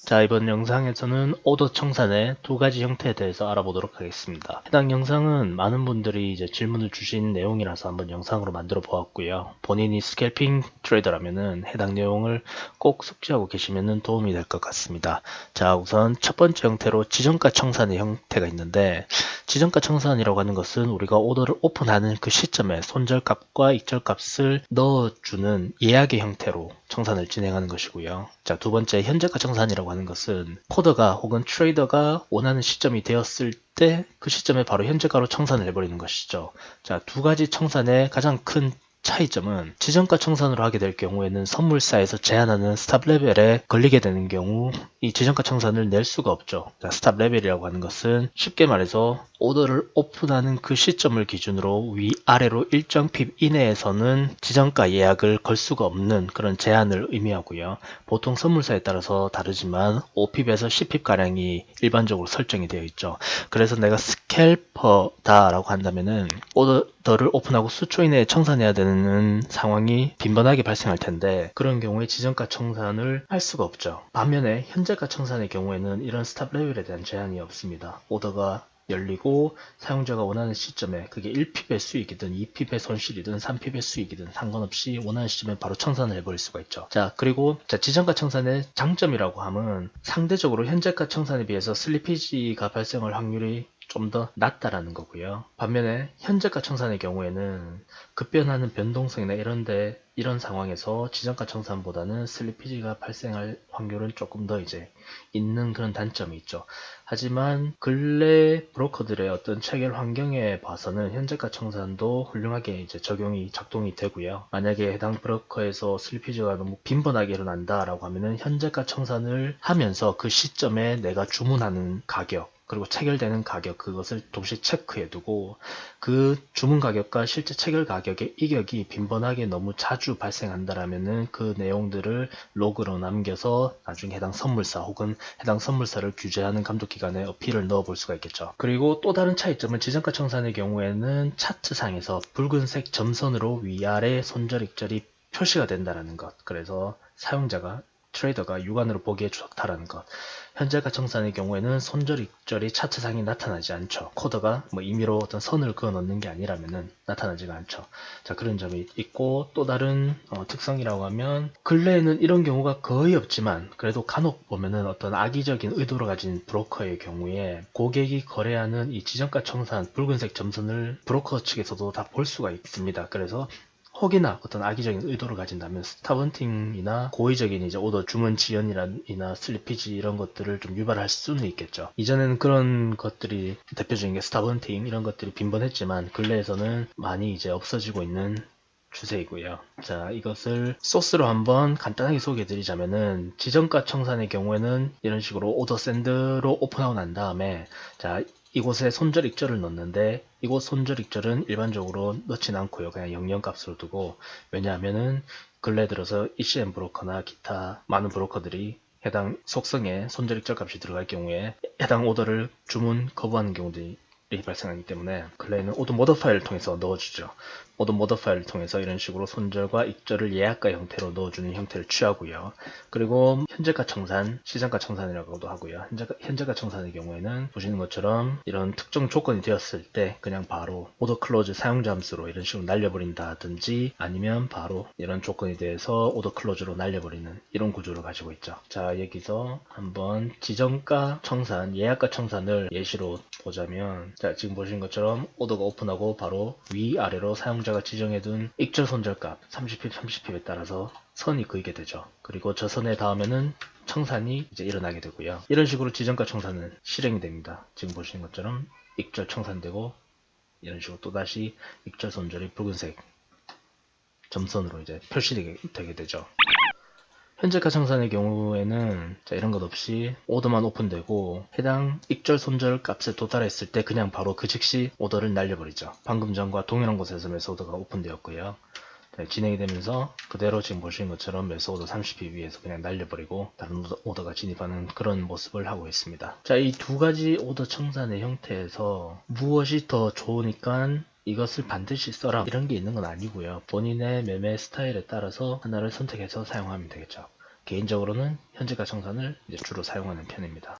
자, 이번 영상에서는 오더 청산의 두 가지 형태에 대해서 알아보도록 하겠습니다. 해당 영상은 많은 분들이 이제 질문을 주신 내용이라서 한번 영상으로 만들어 보았고요. 본인이 스캘핑 트레이더라면은 해당 내용을 꼭 숙지하고 계시면은 도움이 될 것 같습니다. 자, 우선 첫 번째 형태로 지정가 청산의 형태가 있는데, 지정가 청산이라고 하는 것은 우리가 오더를 오픈하는 그 시점에 손절값과 익절값을 넣어주는 예약의 형태로 청산을 진행하는 것이고요. 자, 두 번째 현재가 청산이라고 하는 것은 코더가 혹은 트레이더가 원하는 시점이 되었을 때 그 시점에 바로 현재가로 청산을 해버리는 것이죠. 자, 두 가지 청산의 가장 큰 차이점은 지정가 청산으로 하게 될 경우에는 선물사에서 제한하는 스탑 레벨에 걸리게 되는 경우 이 지정가 청산을 낼 수가 없죠. 자, 스탑 레벨이라고 하는 것은 쉽게 말해서 오더를 오픈하는 그 시점을 기준으로 위아래로 일정 핍 이내에서는 지정가 예약을 걸 수가 없는 그런 제한을 의미하고요. 보통 선물사에 따라서 다르지만 5핍에서 10핍가량이 일반적으로 설정이 되어 있죠. 그래서 내가 스캘퍼다 라고 한다면은 오더를 오픈하고 수초 이내에 청산해야 되는 상황이 빈번하게 발생할 텐데, 그런 경우에 지정가 청산을 할 수가 없죠. 반면에 현재가 청산의 경우에는 이런 스탑 레벨에 대한 제한이 없습니다. 오더가 열리고 사용자가 원하는 시점에 그게 1핍의 수익이든 2핍의 손실이든 3핍의 수익이든 상관없이 원하는 시점에 바로 청산을 해버릴 수가 있죠. 자, 그리고 지정가 청산의 장점이라고 하면 상대적으로 현재가 청산에 비해서 슬리피지가 발생할 확률이 좀 더 낮다라는 거고요. 반면에 현재가 청산의 경우에는 급변하는 변동성이나 이런 상황에서 지정가 청산보다는 슬리피지가 발생할 확률은 조금 더 이제 있는 그런 단점이 있죠. 하지만 근래 브로커들의 어떤 체결 환경에 봐서는 현재가 청산도 훌륭하게 이제 작동이 되고요. 만약에 해당 브로커에서 슬리피지가 너무 빈번하게 일어난다라고 하면은 현재가 청산을 하면서 그 시점에 내가 주문하는 가격 그리고 체결되는 가격, 그것을 동시에 체크해두고 그 주문 가격과 실제 체결 가격의 이격이 빈번하게 너무 자주 발생한다라면은 그 내용들을 로그로 남겨서 나중에 해당 선물사 혹은 해당 선물사를 규제하는 감독기관에 어필을 넣어볼 수가 있겠죠. 그리고 또 다른 차이점은 지정가 청산의 경우에는 차트상에서 붉은색 점선으로 위아래 손절 익절이 표시가 된다는 것. 그래서 사용자가 트레이더가 육안으로 보기에 좋다라는 것. 현재가 청산의 경우에는 손절 익절이 차트상에 나타나지 않죠. 코더가 임의로 어떤 선을 그어 넣는 게 아니라면은 나타나지가 않죠. 자, 그런 점이 있고, 또 다른 특성이라고 하면 근래에는 이런 경우가 거의 없지만 그래도 간혹 보면은 어떤 악의적인 의도를 가진 브로커의 경우에 고객이 거래하는 이 지정가 청산 붉은색 점선을 브로커 측에서도 다 볼 수가 있습니다. 그래서 혹이나 어떤 악의적인 의도를 가진다면 스탑헌팅이나 고의적인 이제 오더 주문 지연이나 슬리피지 이런 것들을 좀 유발할 수는 있겠죠. 이전에는 그런 것들이 대표적인 게 스탑헌팅 이런 것들이 빈번했지만 근래에서는 많이 이제 없어지고 있는 추세이고요. 자, 이것을 소스로 한번 간단하게 소개해 드리자면은 지정가 청산의 경우에는 이런 식으로 오더 샌드로 오픈하고 난 다음에 자, 이곳에 손절 익절을 넣는데 이곳 손절 익절은 일반적으로 넣진 않고요. 그냥 영영값으로 두고, 왜냐하면은 근래 들어서 ECN 브로커나 기타 많은 브로커들이 해당 속성에 손절 익절 값이 들어갈 경우에 해당 오더를 주문 거부하는 경우들이 발생하기 때문에 근래에는 오더 모더 파일을 통해서 넣어주죠. 오더 모더 파일을 통해서 이런 식으로 손절과 익절을 예약가 형태로 넣어주는 형태를 취하고요. 그리고 현재가 청산, 시장가 청산이라고도 하고요. 현재가 청산의 경우에는 보시는 것처럼 이런 특정 조건이 되었을 때 그냥 바로 오더 클로즈 사용자 함수로 이런 식으로 날려버린다든지 아니면 바로 이런 조건에 대해서 오더 클로즈로 날려버리는 이런 구조를 가지고 있죠. 자, 여기서 한번 지정가 청산, 예약가 청산을 예시로 보자면, 자, 지금 보시는 것처럼 오더가 오픈하고 바로 위아래로 사용자가 지정해둔 익절 손절값 30핍, 30핍에 따라서 선이 그리게 되죠. 그리고 저 선에 닿으면은 청산이 이제 일어나게 되고요. 이런 식으로 지정가 청산은 실행이 됩니다. 지금 보시는 것처럼 익절 청산되고 이런 식으로 또다시 익절 손절이 붉은색 점선으로 이제 표시되게 되죠. 현재가 청산의 경우에는 이런 것 없이 오더만 오픈되고 해당 익절 손절 값에 도달했을 때 그냥 바로 그 즉시 오더를 날려버리죠. 방금 전과 동일한 곳에서 매수오더가 오픈되었고요. 진행이 되면서 그대로 지금 보시는 것처럼 매수오더 30핍 위에서 그냥 날려버리고 다른 오더가 진입하는 그런 모습을 하고 있습니다. 자, 이 두 가지 오더 청산의 형태에서 무엇이 더 좋으니까 이것을 반드시 써라 이런 게 있는 건 아니고요. 본인의 매매 스타일에 따라서 하나를 선택해서 사용하면 되겠죠. 개인적으로는 현재가 청산을 이제 주로 사용하는 편입니다.